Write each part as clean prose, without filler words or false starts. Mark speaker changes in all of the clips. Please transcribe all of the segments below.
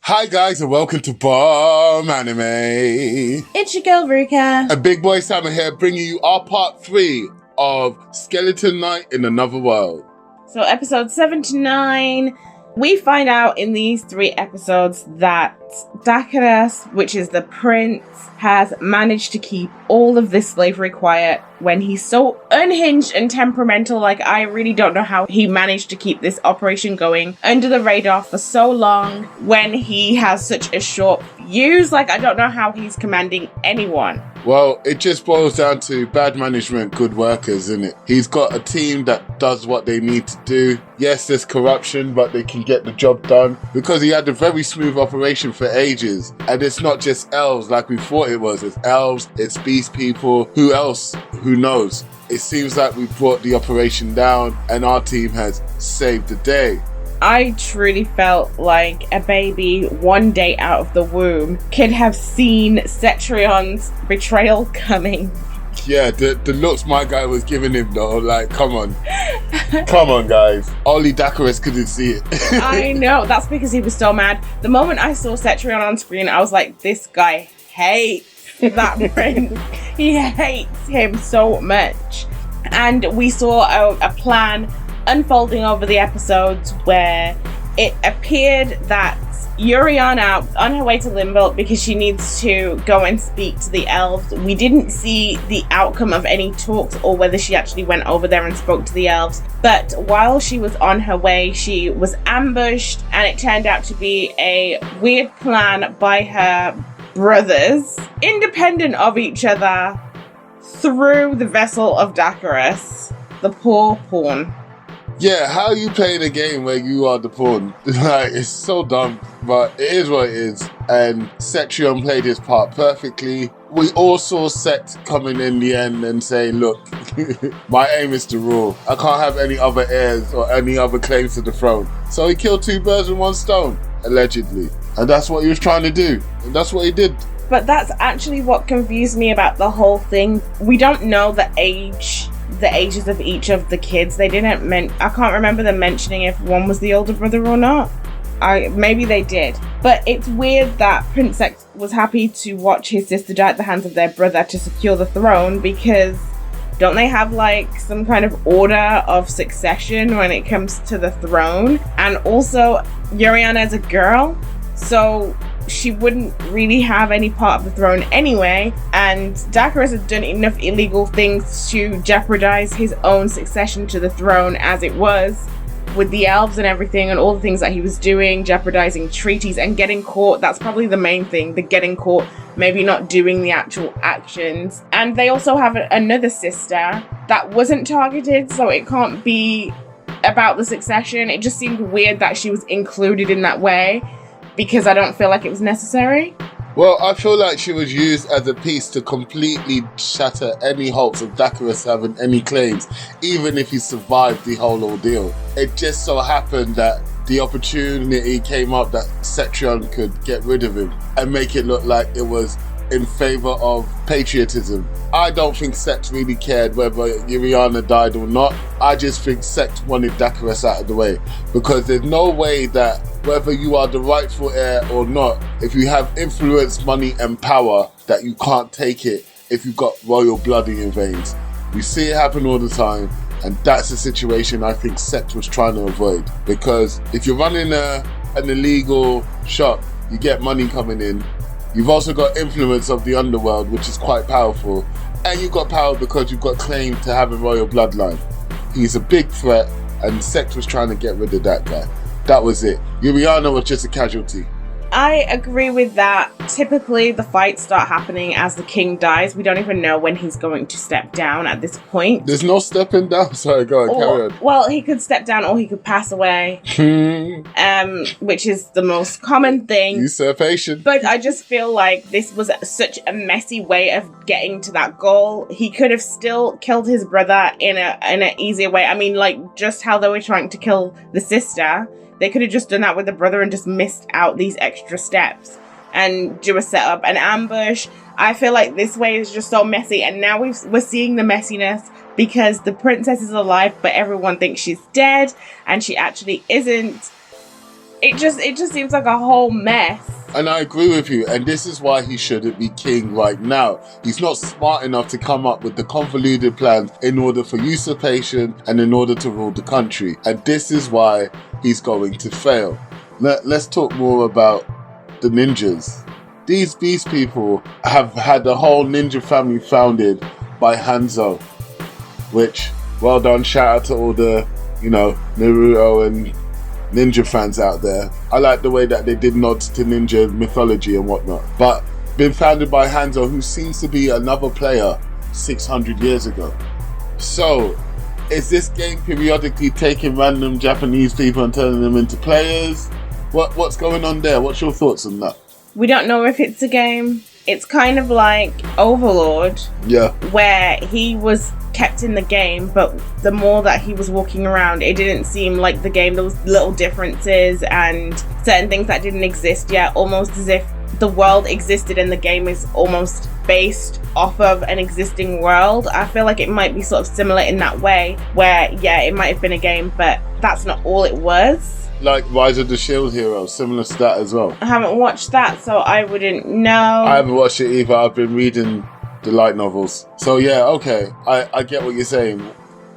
Speaker 1: Hi guys and welcome to Bomb Anime.
Speaker 2: It's your girl Ruka.
Speaker 1: And Big Boy Simon here bringing you our part 3 of Skeleton Knight in Another World.
Speaker 2: So episodes 7 to 9, we find out in these 3 episodes that Dakares, which is the prince, has managed to keep all of this slavery quiet when he's so unhinged and temperamental. Like, I really don't know how he managed to keep this operation going under the radar for so long when he has such a short fuse. Like, I don't know how he's commanding anyone.
Speaker 1: Well, it just boils down to bad management, good workers, isn't it? He's got a team that does what they need to do. Yes, there's corruption, but they can get the job done because he had a very smooth operation for ages. And it's not just elves like we thought it was. It's elves, it's beast people. Who else? Who knows? It seems like we brought the operation down and our team has saved the day.
Speaker 2: I truly felt like a baby 1 day out of the womb could have seen Cetrion's betrayal coming.
Speaker 1: Yeah, the looks my guy was giving him though, like, come on. Come on, guys. Only Dakares couldn't see it.
Speaker 2: I know, that's because he was so mad. The moment I saw Cetrion on screen, I was like, this guy hates that prince. He hates him so much. And we saw a plan unfolding over the episodes where it appeared that Arianne on her way to Limbo because she needs to go and speak to the elves. We didn't see the outcome of any talks or whether she actually went over there and spoke to the elves. But while she was on her way, she was ambushed, and it turned out to be a weird plan by her brothers, independent of each other, through the vessel of Dakares, the poor pawn.
Speaker 1: Yeah, how are you playing a game where you are the pawn? Like, it's so dumb, but it is what it is. And Cetrion played his part perfectly. We all saw Sekt coming in the end and saying, look, my aim is to rule. I can't have any other heirs or any other claims to the throne. So he killed 2 birds with 1 stone, allegedly. And that's what he was trying to do. And that's what he did.
Speaker 2: But that's actually what confused me about the whole thing. We don't know the ages of each of the kids. They didn't I can't remember them mentioning if one was the older brother or not. Maybe they did. But it's weird that Prince Sekt was happy to watch his sister die at the hands of their brother to secure the throne, because don't they have like some kind of order of succession when it comes to the throne? And also, Arianne is a girl, so she wouldn't really have any part of the throne anyway, and Dakares had done enough illegal things to jeopardize his own succession to the throne as it was, with the elves and everything and all the things that he was doing, jeopardizing treaties and getting caught. That's probably the main thing, the getting caught, maybe not doing the actual actions. And they also have another sister that wasn't targeted, so it can't be about the succession. It just seemed weird that she was included in that way, because I don't feel like it was necessary.
Speaker 1: Well, I feel like she was used as a piece to completely shatter any hopes of Dakares having any claims, even if he survived the whole ordeal. It just so happened that the opportunity came up that Cetrion could get rid of him and make it look like it was in favor of patriotism. I don't think Sekt really cared whether Arianne died or not. I just think Sekt wanted Dakares out of the way, because there's no way that whether you are the rightful heir or not, if you have influence, money and power, that you can't take it if you've got royal blood in your veins. We see it happen all the time, and that's the situation I think Sekt was trying to avoid. Because if you're running an illegal shop, you get money coming in. You've also got influence of the underworld, which is quite powerful. And you've got power because you've got claim to have a royal bloodline. He's a big threat, and Sekt was trying to get rid of that guy. That was it. Arianne was just a casualty.
Speaker 2: I agree with that. Typically, the fights start happening as the king dies. We don't even know when he's going to step down at this point.
Speaker 1: There's no stepping down. Sorry, go on, carry on.
Speaker 2: Well, he could step down or he could pass away, which is the most common thing.
Speaker 1: Usurpation.
Speaker 2: But I just feel like this was such a messy way of getting to that goal. He could have still killed his brother in an easier way. I mean, like, just how they were trying to kill the sister. They could have just done that with the brother and just missed out these extra steps and do a setup, an ambush. I feel like this way is just so messy, and now we're seeing the messiness because the princess is alive, but everyone thinks she's dead, and she actually isn't. It just seems like a whole mess.
Speaker 1: And I agree with you, and this is why he shouldn't be king right now. He's not smart enough to come up with the convoluted plans in order for usurpation and in order to rule the country. And this is why he's going to fail. Let's talk more about the ninjas. These beast people have had a whole ninja family founded by Hanzo, which, well done, shout out to all the, Naruto and ninja fans out there. I like the way that they did nods to ninja mythology and whatnot. But been founded by Hanzo, who seems to be another player 600 years ago. So, is this game periodically taking random Japanese people and turning them into players? What's going on there? What's your thoughts on that?
Speaker 2: We don't know if it's a game. It's kind of like Overlord.
Speaker 1: Yeah.
Speaker 2: Where he was kept in the game, but the more that he was walking around, it didn't seem like the game. There was little differences and certain things that didn't exist yet, almost as if the world existed and the game is almost based off of an existing world. I feel like it might be sort of similar in that way, where, yeah, it might have been a game, but that's not all it was.
Speaker 1: Like Rise of the Shield Hero, similar to that as well.
Speaker 2: I haven't watched that, so I wouldn't know.
Speaker 1: I haven't watched it either. I've been reading the light novels. So yeah, okay, I get what you're saying.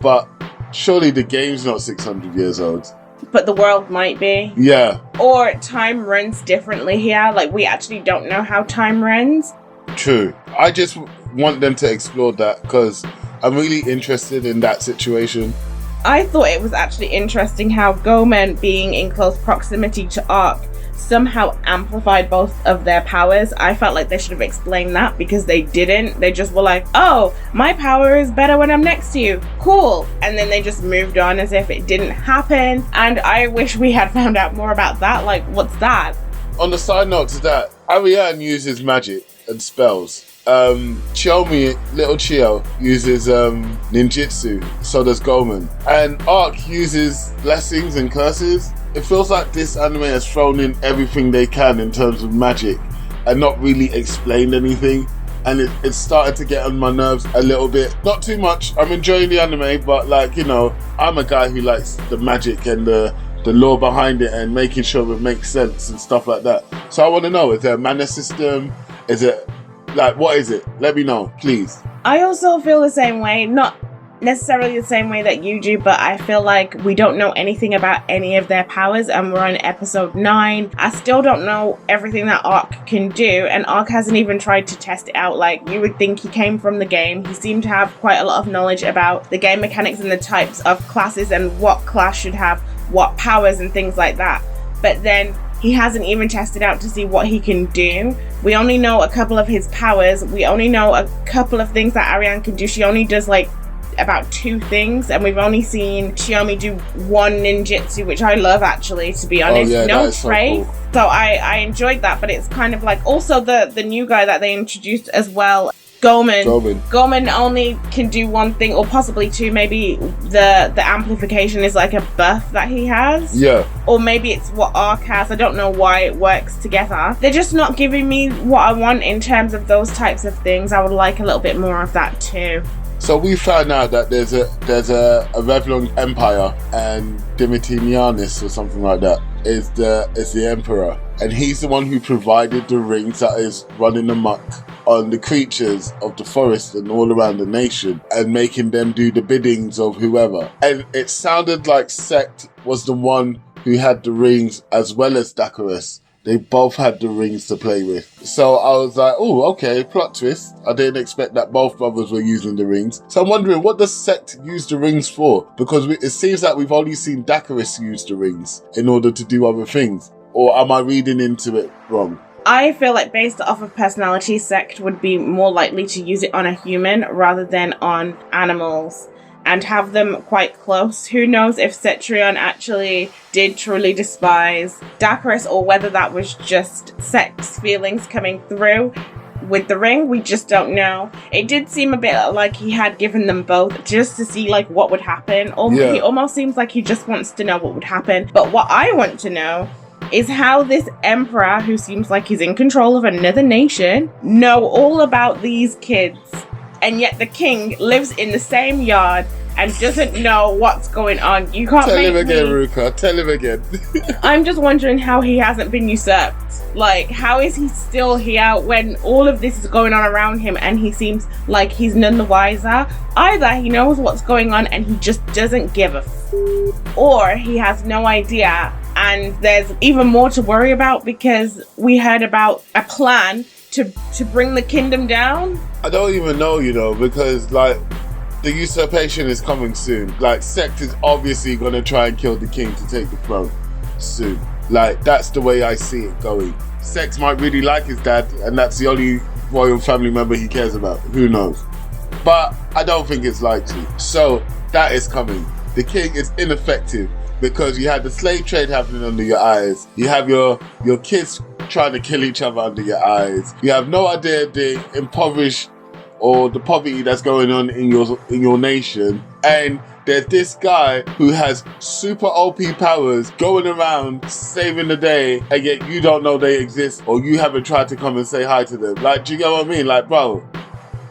Speaker 1: But surely the game's not 600 years old.
Speaker 2: But the world might be.
Speaker 1: Yeah.
Speaker 2: Or time runs differently here. Like, we actually don't know how time runs.
Speaker 1: True. I just want them to explore that because I'm really interested in that situation.
Speaker 2: I thought it was actually interesting how goeman being in close proximity to Ark somehow amplified both of their powers. I felt like they should have explained that because they didn't. They just were like, oh, my power is better when I'm next to you. Cool. And then they just moved on as if it didn't happen. And I wish we had found out more about that. Like, what's that?
Speaker 1: On the side note to that, Arianne uses magic and spells. Chiyome, little Chiyo, uses ninjutsu, so does Goeman. And Ark uses blessings and curses. It feels like this anime has thrown in everything they can in terms of magic and not really explained anything. And it's started to get on my nerves a little bit. Not too much. I'm enjoying the anime, but I'm a guy who likes the magic and the lore behind it and making sure it makes sense and stuff like that. So I want to know, is there a mana system? Is it what is it? Let me know, please.
Speaker 2: I also feel the same way. Not necessarily the same way that you do, but I feel like we don't know anything about any of their powers, and we're on episode 9. I still don't know everything that Ark can do, and Ark hasn't even tried to test it out. Like, you would think he came from the game. He seemed to have quite a lot of knowledge about the game mechanics and the types of classes and what class should have what powers and things like that. But then he hasn't even tested out to see what he can do. We only know a couple of his powers. We only know a couple of things that Arianne can do. She only does about 2 things, and we've only seen Chiyome do 1 ninjutsu, which I love, actually, to be honest.
Speaker 1: Oh, yeah,
Speaker 2: no
Speaker 1: trace.
Speaker 2: So, cool. So I enjoyed that, but it's kind of like also the new guy that they introduced as well, Goeman only can do 1 thing, or possibly 2. Maybe the amplification is like a buff that he has.
Speaker 1: Yeah.
Speaker 2: Or maybe it's what Ark has. I don't know why it works together. They're just not giving me what I want in terms of those types of things. I would like a little bit more of that too.
Speaker 1: So we found out that there's a Revlon Empire, and Dimitinianus or something like that is the emperor, and he's the one who provided the rings that is running amok on the creatures of the forest and all around the nation, and making them do the biddings of whoever. And it sounded like Sekt was the one who had the rings as well as Dakares. They both had the rings to play with. So I was like, oh, okay, plot twist. I didn't expect that both brothers were using the rings. So I'm wondering, what does Sekt use the rings for? Because it seems like we've only seen Dakares use the rings in order to do other things. Or am I reading into it wrong?
Speaker 2: I feel like based off of personality, Sekt would be more likely to use it on a human rather than on animals, and have them quite close. Who knows if Cetrion actually did truly despise Dakares, or whether that was just Sekt's feelings coming through with the ring. We just don't know. It did seem a bit like he had given them both just to see what would happen. He almost seems like he just wants to know what would happen. But what I want to know is how this emperor, who seems like he's in control of another nation, know all about these kids. And yet the king lives in the same yard and doesn't know what's going on. You can't
Speaker 1: Tell
Speaker 2: make
Speaker 1: him again,
Speaker 2: me...
Speaker 1: Ruka. Tell him again.
Speaker 2: I'm just wondering how he hasn't been usurped. Like, how is he still here when all of this is going on around him and he seems like he's none the wiser? Either he knows what's going on and he just doesn't give a or he has no idea, and there's even more to worry about because we heard about a plan to bring the kingdom down.
Speaker 1: I don't even know, you know, because like the usurpation is coming soon. Like Sekt is obviously gonna try and kill the king to take the throne soon. Like that's the way I see it going. Sekt might really like his dad, and that's the only royal family member he cares about. Who knows? But I don't think it's likely. So that is coming. The king is ineffective because you had the slave trade happening under your eyes. You have your kids trying to kill each other under your eyes. You have no idea the impoverished or the poverty that's going on in your nation. And there's this guy who has super OP powers going around saving the day, and yet you don't know they exist or you haven't tried to come and say hi to them. Like, do you get what I mean? Like, bro,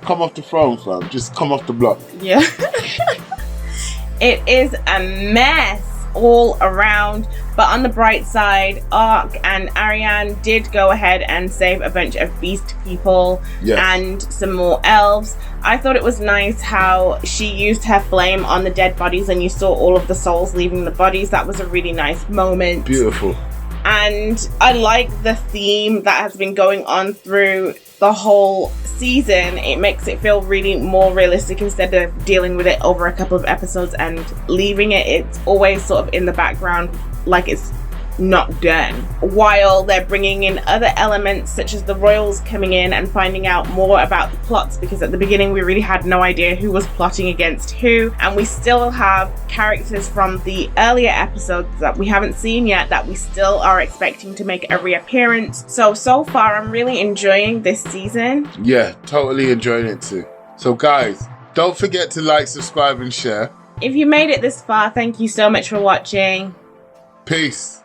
Speaker 1: come off the throne, fam. Just come off the block.
Speaker 2: Yeah. It is a mess all around, but on the bright side, Ark and Arianne did go ahead and save a bunch of beast people and some more elves. I thought it was nice how she used her flame on the dead bodies and you saw all of the souls leaving the bodies. That was a really nice moment.
Speaker 1: Beautiful.
Speaker 2: And I like the theme that has been going on through the whole season. It makes it feel really more realistic instead of dealing with it over a couple of episodes and leaving it. It's always sort of in the background like it's not done, while they're bringing in other elements such as the royals coming in and finding out more about the plots, because at the beginning we really had no idea who was plotting against who, and we still have characters from the earlier episodes that we haven't seen yet that we still are expecting to make a reappearance. So far I'm really enjoying this season.
Speaker 1: Yeah, totally enjoying it too. So guys, don't forget to like, subscribe and share.
Speaker 2: If you made it this far, thank you so much for watching.
Speaker 1: Peace.